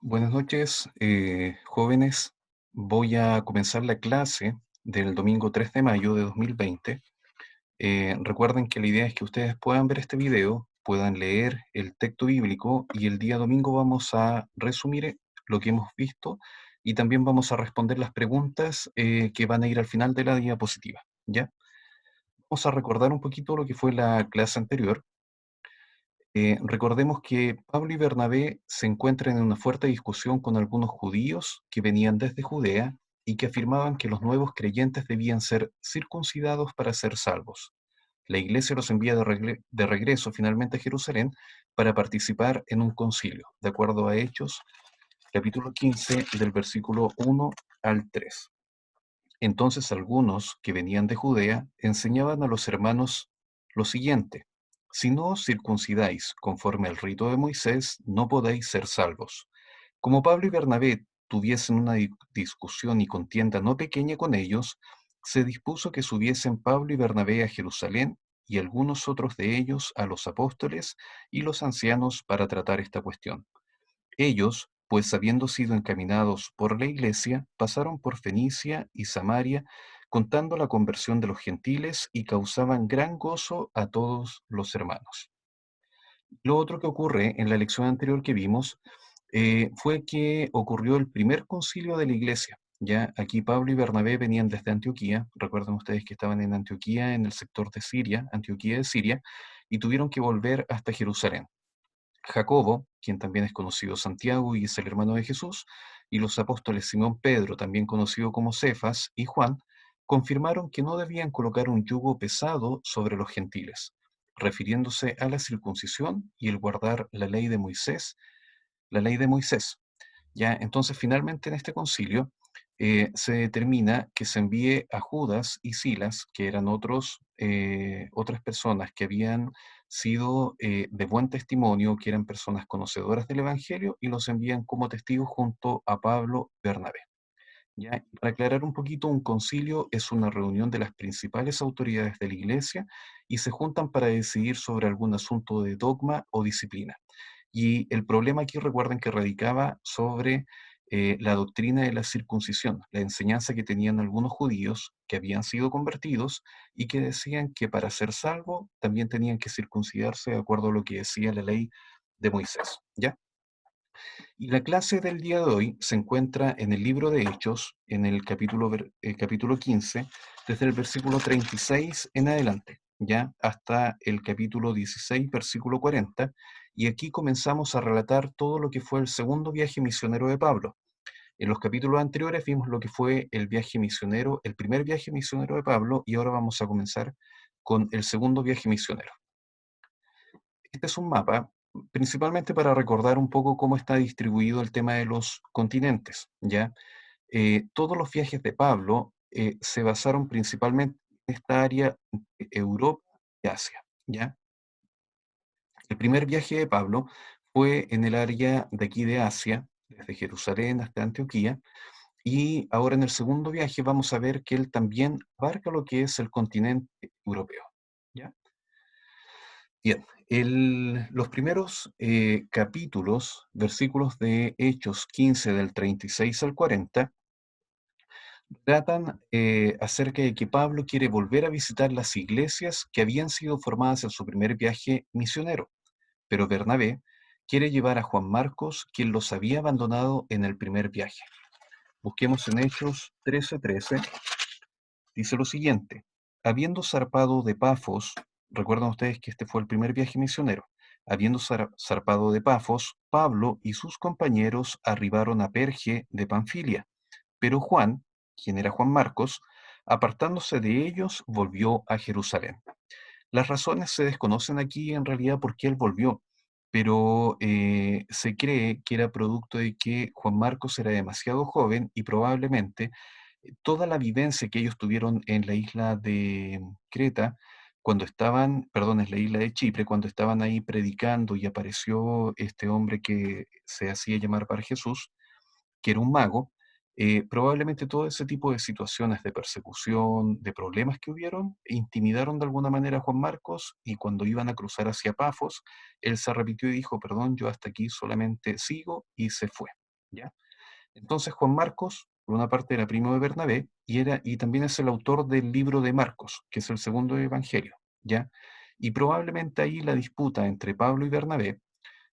Buenas noches, jóvenes. Voy a comenzar la clase del domingo 3 de mayo de 2020. Recuerden que la idea es que ustedes puedan ver este video, puedan leer el texto bíblico y el día domingo vamos a resumir lo que hemos visto y también vamos a responder las preguntas que van a ir al final de la diapositiva. ¿Ya? Vamos a recordar un poquito lo que fue la clase anterior. Recordemos que Pablo y Bernabé se encuentran en una fuerte discusión con algunos judíos que venían desde Judea y que afirmaban que los nuevos creyentes debían ser circuncidados para ser salvos. La iglesia los envía de regreso finalmente a Jerusalén para participar en un concilio, de acuerdo a Hechos, capítulo 15, del versículo 1 al 3. Entonces algunos que venían de Judea enseñaban a los hermanos lo siguiente: si no os circuncidáis conforme al rito de Moisés, no podéis ser salvos. Como Pablo y Bernabé tuviesen una discusión y contienda no pequeña con ellos, se dispuso que subiesen Pablo y Bernabé a Jerusalén y algunos otros de ellos a los apóstoles y los ancianos para tratar esta cuestión. Ellos, pues habiendo sido encaminados por la iglesia, pasaron por Fenicia y Samaria, contando la conversión de los gentiles y causaban gran gozo a todos los hermanos. Lo otro que ocurre en la lección anterior que vimos fue que ocurrió el primer concilio de la iglesia. Ya aquí Pablo y Bernabé venían desde Antioquía, recuerden ustedes que estaban en Antioquía, en el sector de Siria, Antioquía de Siria, y tuvieron que volver hasta Jerusalén. Jacobo, quien también es conocido Santiago y es el hermano de Jesús, y los apóstoles Simón Pedro, también conocido como Cefas, y Juan, confirmaron que no debían colocar un yugo pesado sobre los gentiles, refiriéndose a la circuncisión y el guardar la ley de Moisés. Ya, entonces finalmente en este concilio se determina que se envíe a Judas y Silas, que eran otras personas que habían sido de buen testimonio, que eran personas conocedoras del Evangelio, y los envían como testigos junto a Pablo y Bernabé. ¿Ya? Y para aclarar un poquito, un concilio es una reunión de las principales autoridades de la Iglesia y se juntan para decidir sobre algún asunto de dogma o disciplina. Y el problema aquí, recuerden que radicaba sobre la doctrina de la circuncisión, la enseñanza que tenían algunos judíos que habían sido convertidos y que decían que para ser salvo también tenían que circuncidarse de acuerdo a lo que decía la ley de Moisés. ¿Ya? Y la clase del día de hoy se encuentra en el libro de Hechos, en el capítulo 15, desde el versículo 36 en adelante, ya hasta el capítulo 16, versículo 40, y aquí comenzamos a relatar todo lo que fue el segundo viaje misionero de Pablo. En los capítulos anteriores vimos lo que fue el viaje misionero, el primer viaje misionero de Pablo, y ahora vamos a comenzar con el segundo viaje misionero. Este es un mapa principalmente para recordar un poco cómo está distribuido el tema de los continentes, ¿ya? Todos los viajes de Pablo se basaron principalmente en esta área de Europa y Asia, ¿ya? El primer viaje de Pablo fue en el área de aquí de Asia, desde Jerusalén hasta Antioquía, y ahora en el segundo viaje vamos a ver que él también abarca lo que es el continente europeo, ¿ya? Bien, los primeros capítulos, versículos de Hechos 15 del 36 al 40, tratan acerca de que Pablo quiere volver a visitar las iglesias que habían sido formadas en su primer viaje misionero, pero Bernabé quiere llevar a Juan Marcos, quien los había abandonado en el primer viaje. Busquemos en Hechos 13:13. Dice lo siguiente: habiendo zarpado de Pafos, recuerdan ustedes que este fue el primer viaje misionero, habiendo zarpado de Pafos, Pablo y sus compañeros arribaron a Perge de Panfilia, pero Juan, quien era Juan Marcos, apartándose de ellos, volvió a Jerusalén. Las razones se desconocen aquí en realidad por qué él volvió, pero se cree que era producto de que Juan Marcos era demasiado joven y probablemente toda la vivencia que ellos tuvieron en la isla de Creta, cuando estaban, perdón, en la isla de Chipre, cuando estaban ahí predicando y apareció este hombre que se hacía llamar Bar Jesús, que era un mago, probablemente todo ese tipo de situaciones de persecución, de problemas que hubieron, intimidaron de alguna manera a Juan Marcos y cuando iban a cruzar hacia Pafos, él se arrepintió y dijo, perdón, yo hasta aquí solamente sigo y se fue. ¿ya? Entonces Juan Marcos, por una parte, era primo de Bernabé y también es el autor del libro de Marcos, que es el segundo evangelio, ¿ya? Y probablemente ahí la disputa entre Pablo y Bernabé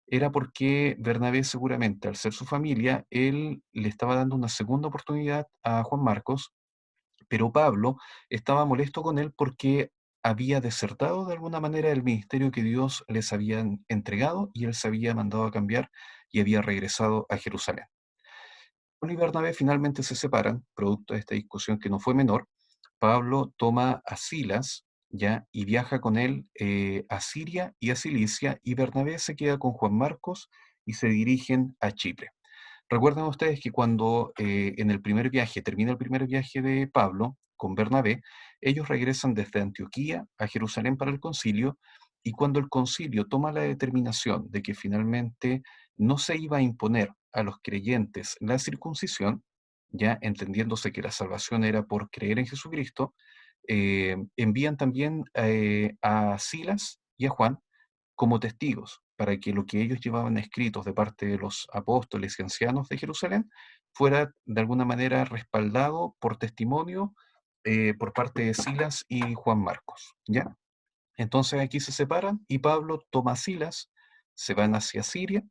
era porque Bernabé seguramente, al ser su familia, él le estaba dando una segunda oportunidad a Juan Marcos, pero Pablo estaba molesto con él porque había desertado de alguna manera del ministerio que Dios les había entregado y él se había mandado a cambiar y había regresado a Jerusalén. Pablo y Bernabé finalmente se separan, producto de esta discusión que no fue menor. Pablo toma a Silas, ¿ya? Y viaja con él a Siria y a Cilicia, y Bernabé se queda con Juan Marcos y se dirigen a Chipre. Recuerden ustedes que cuando en el primer viaje, termina el primer viaje de Pablo con Bernabé, ellos regresan desde Antioquía a Jerusalén para el concilio, y cuando el concilio toma la determinación de que finalmente no se iba a imponer a los creyentes la circuncisión, ya entendiéndose que la salvación era por creer en Jesucristo, envían también a Silas y a Juan como testigos para que lo que ellos llevaban escritos de parte de los apóstoles y ancianos de Jerusalén fuera de alguna manera respaldado por testimonio por parte de Silas y Juan Marcos, ¿ya? Entonces aquí se separan y Pablo toma a Silas, se van hacia Siria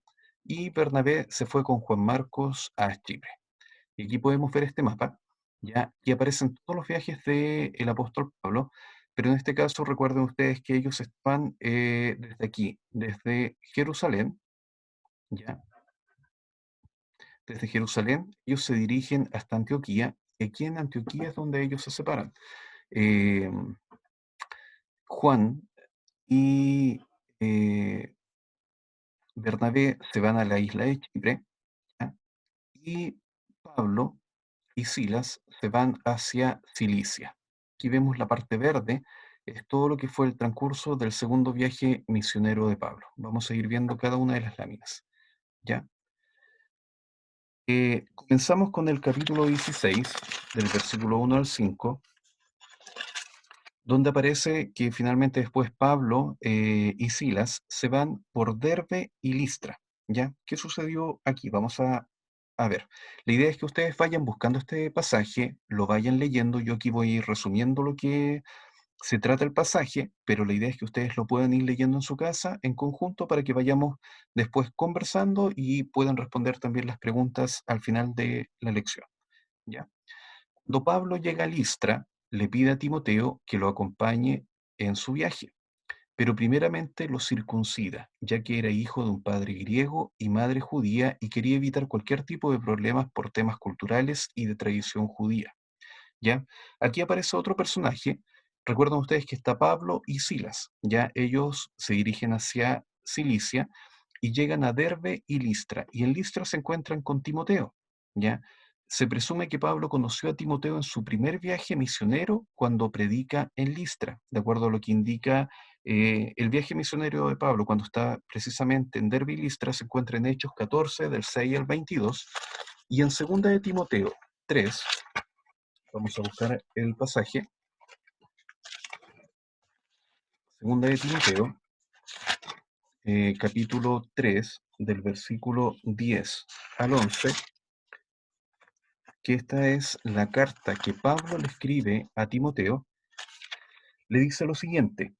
y Bernabé se fue con Juan Marcos a Chipre. Y aquí podemos ver este mapa, ¿ya? Y aparecen todos los viajes del apóstol Pablo, pero en este caso recuerden ustedes que ellos están desde aquí, desde Jerusalén, ¿ya? Desde Jerusalén ellos se dirigen hasta Antioquía, y aquí en Antioquía es donde ellos se separan. Eh, Juan y Bernabé se van a la isla de Chipre, ¿ya? Y Pablo y Silas se van hacia Cilicia. Aquí vemos la parte verde, es todo lo que fue el transcurso del segundo viaje misionero de Pablo. Vamos a ir viendo cada una de las láminas. ¿Ya? Comenzamos con el capítulo 16, del versículo 1 al 5, donde aparece que finalmente después Pablo y Silas se van por Derbe y Listra. ¿Ya? ¿Qué sucedió aquí? Vamos a ver. La idea es que ustedes vayan buscando este pasaje, lo vayan leyendo. Yo aquí voy a ir resumiendo lo que se trata el pasaje, pero la idea es que ustedes lo puedan ir leyendo en su casa en conjunto para que vayamos después conversando y puedan responder también las preguntas al final de la lección. ¿Ya? Cuando Pablo llega a Listra, le pide a Timoteo que lo acompañe en su viaje, pero primeramente lo circuncida, ya que era hijo de un padre griego y madre judía y quería evitar cualquier tipo de problemas por temas culturales y de tradición judía. ¿Ya? Aquí aparece otro personaje. Recuerdan ustedes que está Pablo y Silas, ya ellos se dirigen hacia Cilicia y llegan a Derbe y Listra, y en Listra se encuentran con Timoteo, ¿ya? Se presume que Pablo conoció a Timoteo en su primer viaje misionero cuando predica en Listra, de acuerdo a lo que indica el viaje misionero de Pablo, cuando está precisamente en Derbe y Listra, se encuentra en Hechos 14, del 6 al 22, y en segunda de Timoteo 3. Vamos a buscar el pasaje. Segunda de Timoteo, capítulo 3, del versículo 10 al 11, que esta es la carta que Pablo le escribe a Timoteo. Le dice lo siguiente: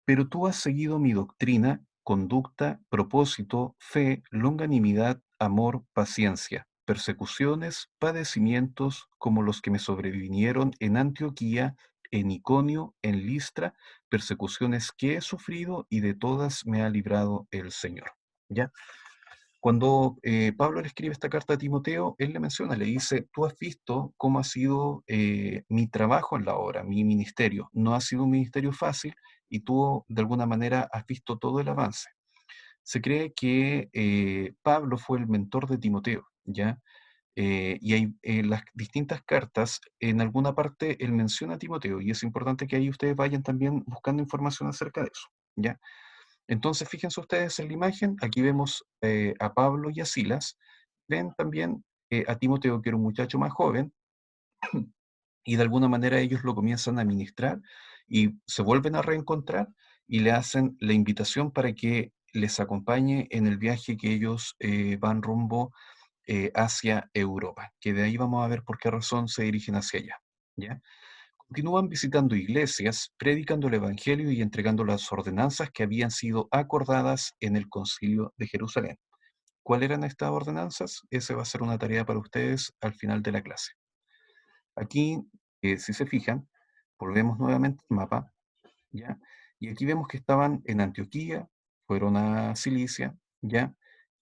pero tú has seguido mi doctrina, conducta, propósito, fe, longanimidad, amor, paciencia, persecuciones, padecimientos, como los que me sobrevinieron en Antioquía, en Iconio, en Listra, persecuciones que he sufrido y de todas me ha librado el Señor. ¿Ya? Cuando Pablo le escribe esta carta a Timoteo, él le menciona, le dice: tú has visto cómo ha sido mi trabajo en la obra, mi ministerio. No ha sido un ministerio fácil y tú de alguna manera has visto todo el avance. Se cree que Pablo fue el mentor de Timoteo, ¿ya? Y hay las distintas cartas, en alguna parte él menciona a Timoteo y es importante que ahí ustedes vayan también buscando información acerca de eso, ¿ya? Entonces, fíjense ustedes en la imagen, aquí vemos a Pablo y a Silas, ven también a Timoteo, que era un muchacho más joven, y de alguna manera ellos lo comienzan a ministrar y se vuelven a reencontrar y le hacen la invitación para que les acompañe en el viaje que ellos van rumbo hacia Europa, que de ahí vamos a ver por qué razón se dirigen hacia allá. ¿Ya? Continúan visitando iglesias, predicando el Evangelio y entregando las ordenanzas que habían sido acordadas en el Concilio de Jerusalén. ¿Cuáles eran estas ordenanzas? Esa va a ser una tarea para ustedes al final de la clase. Aquí, si se fijan, volvemos nuevamente al mapa, ¿ya? Y aquí vemos que estaban en Antioquía, fueron a Cilicia, ¿ya?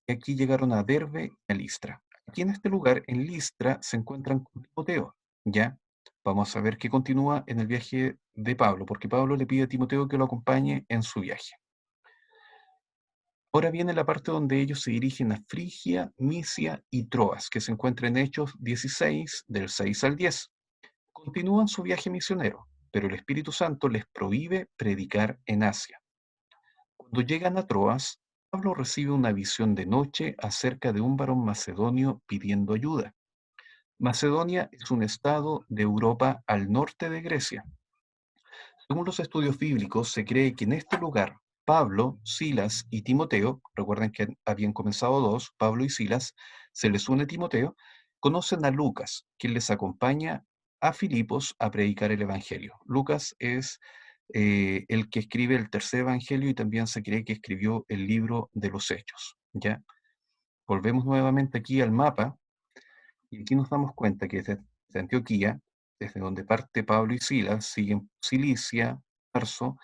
Y aquí llegaron a Derbe y a Listra. Aquí en este lugar, en Listra, se encuentran con Timoteo, ¿ya? Vamos a ver qué continúa en el viaje de Pablo, porque Pablo le pide a Timoteo que lo acompañe en su viaje. Ahora viene la parte donde ellos se dirigen a Frigia, Misia y Troas, que se encuentra en Hechos 16, del 6 al 10. Continúan su viaje misionero, pero el Espíritu Santo les prohíbe predicar en Asia. Cuando llegan a Troas, Pablo recibe una visión de noche acerca de un varón macedonio pidiendo ayuda. Macedonia es un estado de Europa al norte de Grecia. Según los estudios bíblicos, se cree que en este lugar Pablo, Silas y Timoteo, recuerden que habían comenzado dos, Pablo y Silas, se les une Timoteo, conocen a Lucas, quien les acompaña a Filipos a predicar el Evangelio. Lucas es el que escribe el tercer Evangelio y también se cree que escribió el libro de los Hechos. ¿Ya? Volvemos nuevamente aquí al mapa y aquí nos damos cuenta que desde Antioquía, desde donde parte Pablo y Silas, siguen Cilicia, Tarso,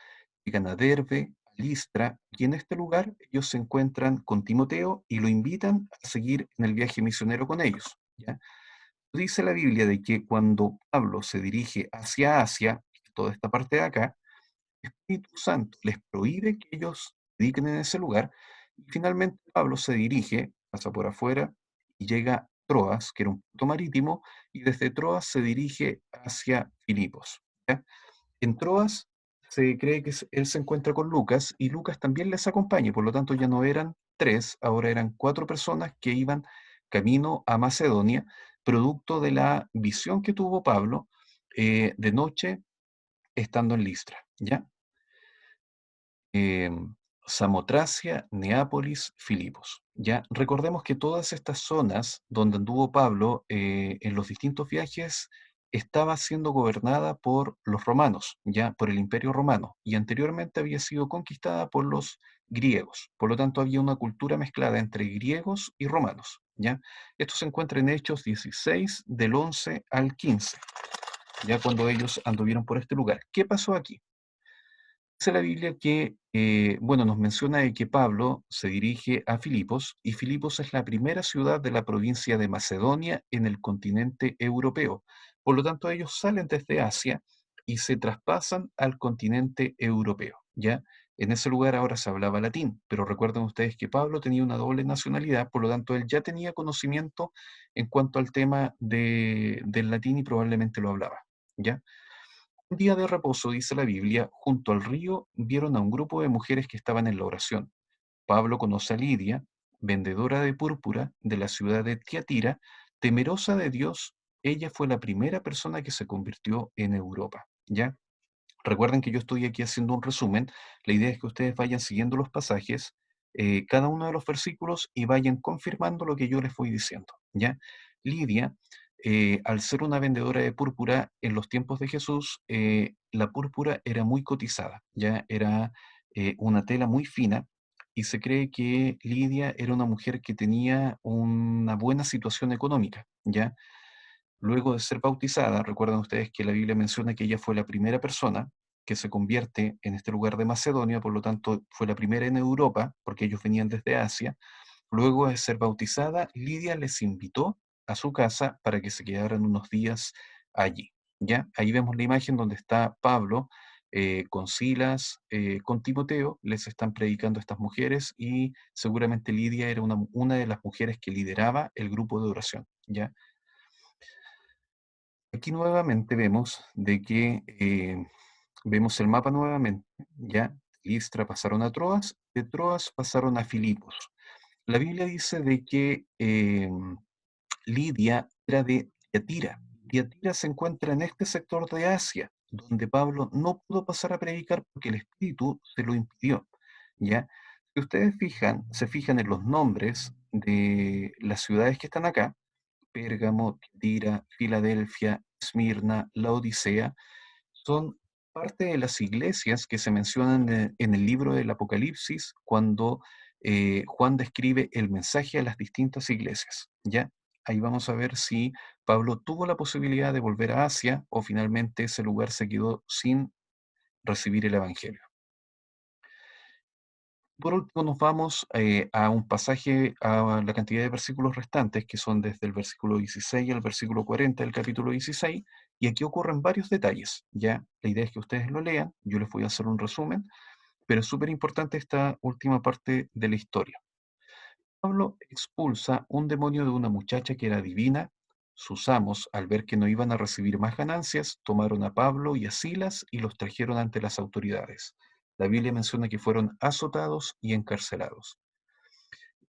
llegan a Derbe, a Listra, y en este lugar ellos se encuentran con Timoteo y lo invitan a seguir en el viaje misionero con ellos. ¿Ya? Dice la Biblia de que cuando Pablo se dirige hacia Asia, toda esta parte de acá, el Espíritu Santo les prohíbe que ellos prediquen en ese lugar, y finalmente Pablo se dirige, pasa por afuera y llega a Troas, que era un punto marítimo, y desde Troas se dirige hacia Filipos. ¿Ya? En Troas se cree que él se encuentra con Lucas y Lucas también les acompaña, y por lo tanto ya no eran tres, ahora eran cuatro personas que iban camino a Macedonia, producto de la visión que tuvo Pablo de noche estando en Listra. ¿Ya? Samotracia, Neápolis, Filipos. Ya, recordemos que todas estas zonas donde anduvo Pablo en los distintos viajes estaba siendo gobernada por los romanos, ya por el Imperio Romano, y anteriormente había sido conquistada por los griegos. Por lo tanto, había una cultura mezclada entre griegos y romanos, ya. Esto se encuentra en Hechos 16 del 11 al 15, ya cuando ellos anduvieron por este lugar. ¿Qué pasó aquí? Dice la Biblia que, bueno, nos menciona de que Pablo se dirige a Filipos y Filipos es la primera ciudad de la provincia de Macedonia en el continente europeo. Por lo tanto, ellos salen desde Asia y se traspasan al continente europeo, ¿ya? En ese lugar ahora se hablaba latín, pero recuerden ustedes que Pablo tenía una doble nacionalidad, por lo tanto, él ya tenía conocimiento en cuanto al tema del latín y probablemente lo hablaba, ¿ya? Un día de reposo, dice la Biblia, junto al río vieron a un grupo de mujeres que estaban en la oración. Pablo conoce a Lidia, vendedora de púrpura de la ciudad de Tiatira, temerosa de Dios, ella fue la primera persona que se convirtió en Europa. ¿Ya? Recuerden que yo estoy aquí haciendo un resumen. La idea es que ustedes vayan siguiendo los pasajes, cada uno de los versículos y vayan confirmando lo que yo les voy diciendo. ¿Ya? Lidia, al ser una vendedora de púrpura en los tiempos de Jesús, la púrpura era muy cotizada, ya era una tela muy fina y se cree que Lidia era una mujer que tenía una buena situación económica, ¿ya? Luego de ser bautizada, recuerdan ustedes que la Biblia menciona que ella fue la primera persona que se convierte en este lugar de Macedonia, por lo tanto fue la primera en Europa, porque ellos venían desde Asia. Luego de ser bautizada, Lidia les invitó a su casa para que se quedaran unos días allí. ¿Ya? Ahí vemos la imagen donde está Pablo con Silas, con Timoteo, les están predicando a estas mujeres y seguramente Lidia era una de las mujeres que lideraba el grupo de oración. ¿Ya? Aquí nuevamente vemos de que vemos el mapa nuevamente, ya Listra pasaron a Troas, de Troas pasaron a Filipos. La Biblia dice de que Lidia era de Tiatira. Tiatira se encuentra en este sector de Asia, donde Pablo no pudo pasar a predicar porque el Espíritu se lo impidió, ¿ya? Si ustedes se fijan en los nombres de las ciudades que están acá, Pérgamo, Tira, Filadelfia, Esmirna, Laodicea, son parte de las iglesias que se mencionan en el libro del Apocalipsis cuando Juan describe el mensaje a las distintas iglesias. ¿Ya? Ahí vamos a ver si Pablo tuvo la posibilidad de volver a Asia o finalmente ese lugar se quedó sin recibir el Evangelio. Por último, nos vamos a un pasaje, a la cantidad de versículos restantes, que son desde el versículo 16 al versículo 40 del capítulo 16, y aquí ocurren varios detalles. Ya, la idea es que ustedes lo lean, yo les voy a hacer un resumen, pero es súper importante esta última parte de la historia. Pablo expulsa un demonio de una muchacha que era divina. Sus amos, al ver que no iban a recibir más ganancias, tomaron a Pablo y a Silas y los trajeron ante las autoridades. La Biblia menciona que fueron azotados y encarcelados.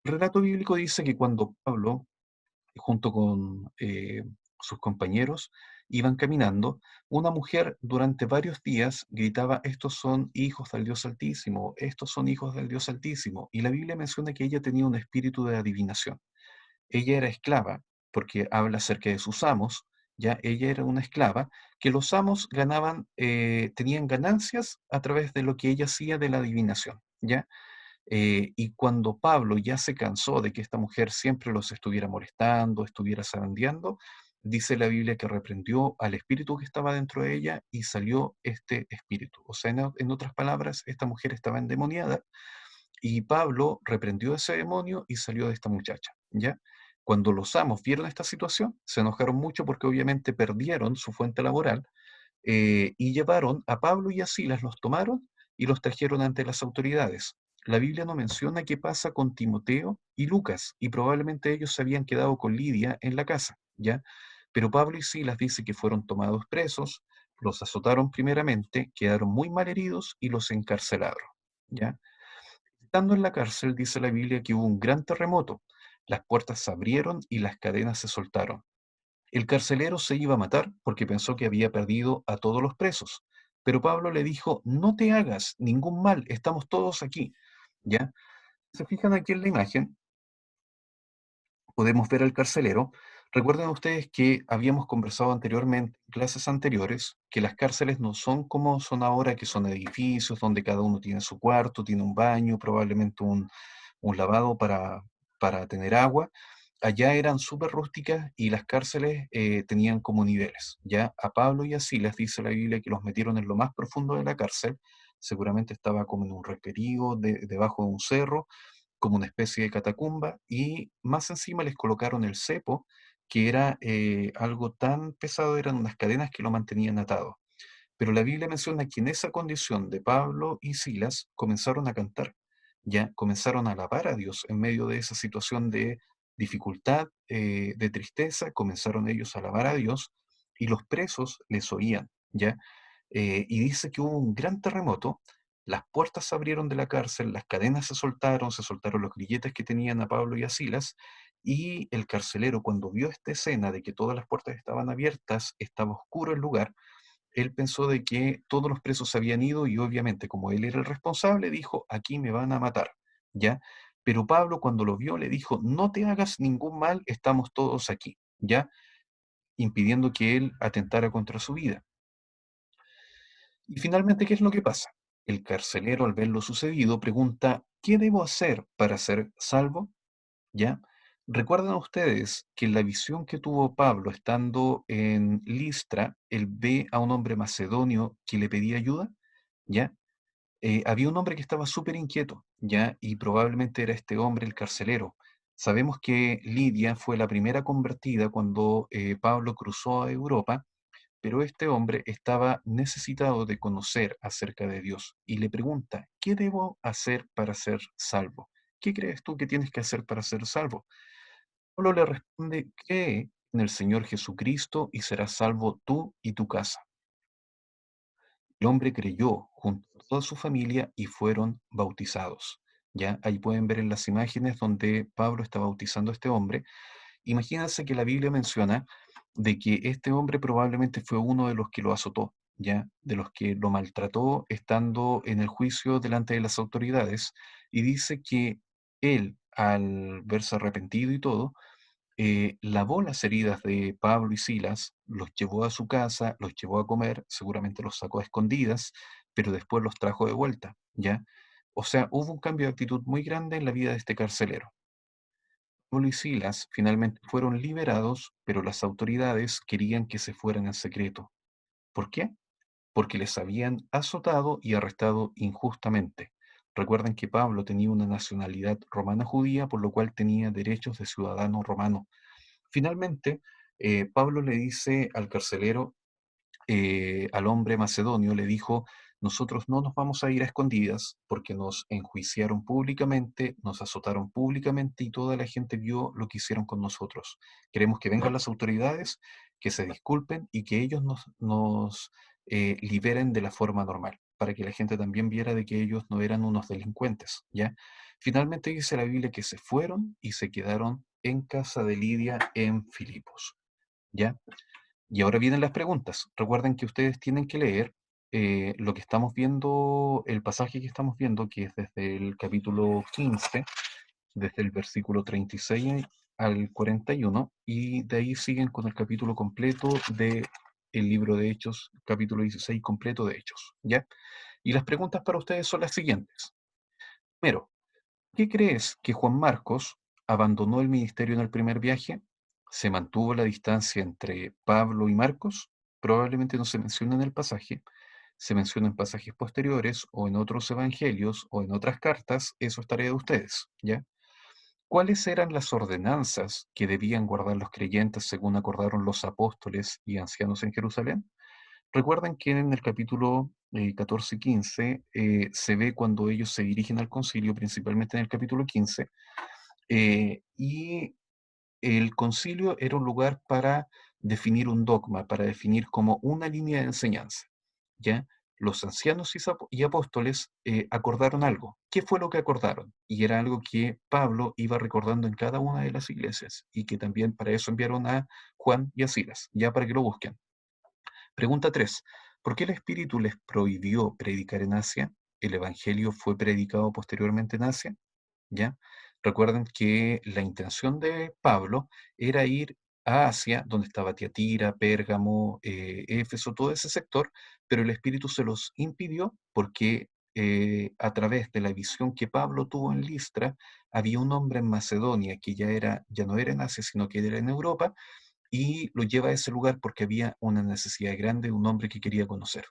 El relato bíblico dice que cuando Pablo, junto con sus compañeros, iban caminando, una mujer durante varios días gritaba, estos son hijos del Dios Altísimo, estos son hijos del Dios Altísimo. Y la Biblia menciona que ella tenía un espíritu de adivinación. Ella era esclava, porque habla acerca de sus amos, ya ella era una esclava, que los amos tenían ganancias a través de lo que ella hacía de la adivinación, ¿ya? Y cuando Pablo ya se cansó de que esta mujer siempre los estuviera molestando, estuviera zarandeando, dice la Biblia que reprendió al espíritu que estaba dentro de ella y salió este espíritu. O sea, en otras palabras, esta mujer estaba endemoniada y Pablo reprendió ese demonio y salió de esta muchacha, ¿ya? Cuando los amos vieron esta situación, se enojaron mucho porque obviamente perdieron su fuente laboral y llevaron a Pablo y a Silas, los tomaron y los trajeron ante las autoridades. La Biblia no menciona qué pasa con Timoteo y Lucas, y probablemente ellos se habían quedado con Lidia en la casa, ¿ya? Pero Pablo y Silas dice que fueron tomados presos, los azotaron primeramente, quedaron muy mal heridos y los encarcelaron, ¿ya? Estando en la cárcel, dice la Biblia que hubo un gran terremoto, las puertas se abrieron y las cadenas se soltaron. El carcelero se iba a matar porque pensó que había perdido a todos los presos. Pero Pablo le dijo, no te hagas ningún mal, estamos todos aquí. ¿Ya? ¿Se fijan aquí en la imagen? Podemos ver al carcelero. Recuerden ustedes que habíamos conversado anteriormente, en clases anteriores, que las cárceles no son como son ahora, que son edificios donde cada uno tiene su cuarto, tiene un baño, probablemente un lavado para tener agua. Allá eran súper rústicas y las cárceles tenían como niveles. Ya a Pablo y a Silas dice la Biblia que los metieron en lo más profundo de la cárcel, seguramente estaba como en un requerido, debajo de un cerro, como una especie de catacumba, y más encima les colocaron el cepo, que era algo tan pesado, eran unas cadenas que lo mantenían atado. Pero la Biblia menciona que en esa condición de Pablo y Silas comenzaron a cantar, ya comenzaron a alabar a Dios en medio de esa situación de dificultad, de tristeza, comenzaron ellos a alabar a Dios y los presos les oían, ya. Y dice que hubo un gran terremoto, las puertas se abrieron de la cárcel, las cadenas se soltaron los grilletes que tenían a Pablo y a Silas, y el carcelero cuando vio esta escena de que todas las puertas estaban abiertas, estaba oscuro el lugar, él pensó de que todos los presos se habían ido y obviamente como él era el responsable, dijo, aquí me van a matar, ¿ya? Pero Pablo cuando lo vio le dijo, no te hagas ningún mal, estamos todos aquí, ¿ya? Impidiendo que él atentara contra su vida. Y finalmente, ¿qué es lo que pasa? El carcelero, al ver lo sucedido, pregunta, ¿qué debo hacer para ser salvo? ¿Ya? ¿Recuerdan ustedes que en la visión que tuvo Pablo estando en Listra, él ve a un hombre macedonio que le pedía ayuda? ¿Ya? Había un hombre que estaba súper inquieto, ¿ya? Y probablemente era este hombre el carcelero. Sabemos que Lidia fue la primera convertida cuando Pablo cruzó a Europa, pero este hombre estaba necesitado de conocer acerca de Dios y le pregunta, ¿qué debo hacer para ser salvo? ¿Qué crees tú que tienes que hacer para ser salvo? Pablo le responde, cree en el Señor Jesucristo y serás salvo tú y tu casa. El hombre creyó junto a toda su familia y fueron bautizados. Ya ahí pueden ver en las imágenes donde Pablo está bautizando a este hombre. Imagínense que la Biblia menciona de que este hombre probablemente fue uno de los que lo azotó. ¿ya? De los que lo maltrató estando en el juicio delante de las autoridades, y dice que él, al verse arrepentido y todo, lavó las heridas de Pablo y Silas, los llevó a su casa, los llevó a comer, seguramente los sacó a escondidas, pero después los trajo de vuelta, ¿ya? O sea, hubo un cambio de actitud muy grande en la vida de este carcelero. Pablo y Silas finalmente fueron liberados, pero las autoridades querían que se fueran en secreto. ¿Por qué? Porque les habían azotado y arrestado injustamente. Recuerden que Pablo tenía una nacionalidad romana judía, por lo cual tenía derechos de ciudadano romano. Finalmente, Pablo le dice al carcelero, al hombre macedonio, le dijo, nosotros no nos vamos a ir a escondidas porque nos enjuiciaron públicamente, nos azotaron públicamente y toda la gente vio lo que hicieron con nosotros. Queremos que vengan las autoridades, que se disculpen y que ellos nos liberen de la forma normal, para que la gente también viera de que ellos no eran unos delincuentes, ¿ya? Finalmente dice la Biblia que se fueron y se quedaron en casa de Lidia en Filipos, ¿ya? Y ahora vienen las preguntas. Recuerden que ustedes tienen que leer lo que estamos viendo, el pasaje que estamos viendo, que es desde el capítulo 15, desde el versículo 36 al 41, y de ahí siguen con el capítulo completo de el libro de Hechos, capítulo 16 completo de Hechos, ¿ya? Y las preguntas para ustedes son las siguientes. Primero, ¿qué crees que Juan Marcos abandonó el ministerio en el primer viaje? ¿Se mantuvo la distancia entre Pablo y Marcos? Probablemente no se menciona en el pasaje, se menciona en pasajes posteriores o en otros evangelios o en otras cartas, eso es tarea de ustedes, ¿ya? ¿Cuáles eran las ordenanzas que debían guardar los creyentes según acordaron los apóstoles y ancianos en Jerusalén? Recuerden que en el capítulo 14 y 15 se ve cuando ellos se dirigen al concilio, principalmente en el capítulo 15, y el concilio era un lugar para definir un dogma, para definir como una línea de enseñanza, ¿ya? Los ancianos y apóstoles acordaron algo. ¿Qué fue lo que acordaron? Y era algo que Pablo iba recordando en cada una de las iglesias y que también para eso enviaron a Juan y a Silas, ya para que lo busquen. Pregunta 3. ¿Por qué el Espíritu les prohibió predicar en Asia? ¿El Evangelio fue predicado posteriormente en Asia? ¿Ya? Recuerden que la intención de Pablo era ir a Asia, donde estaba Tiatira, Pérgamo, Éfeso, todo ese sector, pero el Espíritu se los impidió porque a través de la visión que Pablo tuvo en Listra, había un hombre en Macedonia que ya no era en Asia, sino que era en Europa, y lo lleva a ese lugar porque había una necesidad grande de un hombre que quería conocer.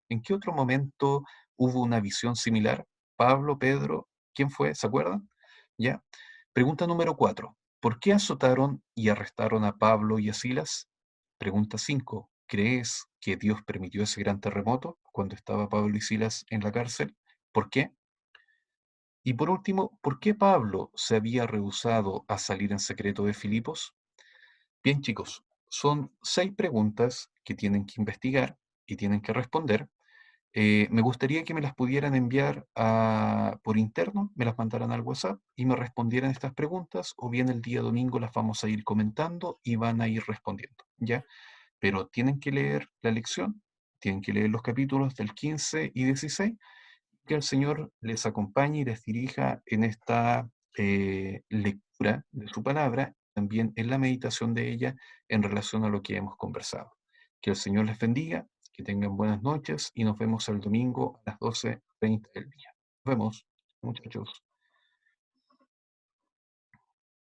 ¿En qué otro momento hubo una visión similar? Pablo, Pedro, ¿quién fue? ¿Se acuerdan? ¿Ya? Pregunta número 4. ¿Por qué azotaron y arrestaron a Pablo y a Silas? Pregunta 5. ¿Crees que Dios permitió ese gran terremoto cuando estaba Pablo y Silas en la cárcel? ¿Por qué? Y por último, ¿por qué Pablo se había rehusado a salir en secreto de Filipos? Bien, chicos, son 6 preguntas que tienen que investigar y tienen que responder. Me gustaría que me las pudieran enviar por interno, me las mandaran al WhatsApp y me respondieran estas preguntas, o bien el día domingo las vamos a ir comentando y van a ir respondiendo, ¿ya? Pero tienen que leer la lección, tienen que leer los capítulos del 15 y 16, que el Señor les acompañe y les dirija en esta lectura de su palabra, también en la meditación de ella en relación a lo que hemos conversado. Que el Señor les bendiga, que tengan buenas noches y nos vemos el domingo a las 12:30 del día. Nos vemos, muchachos.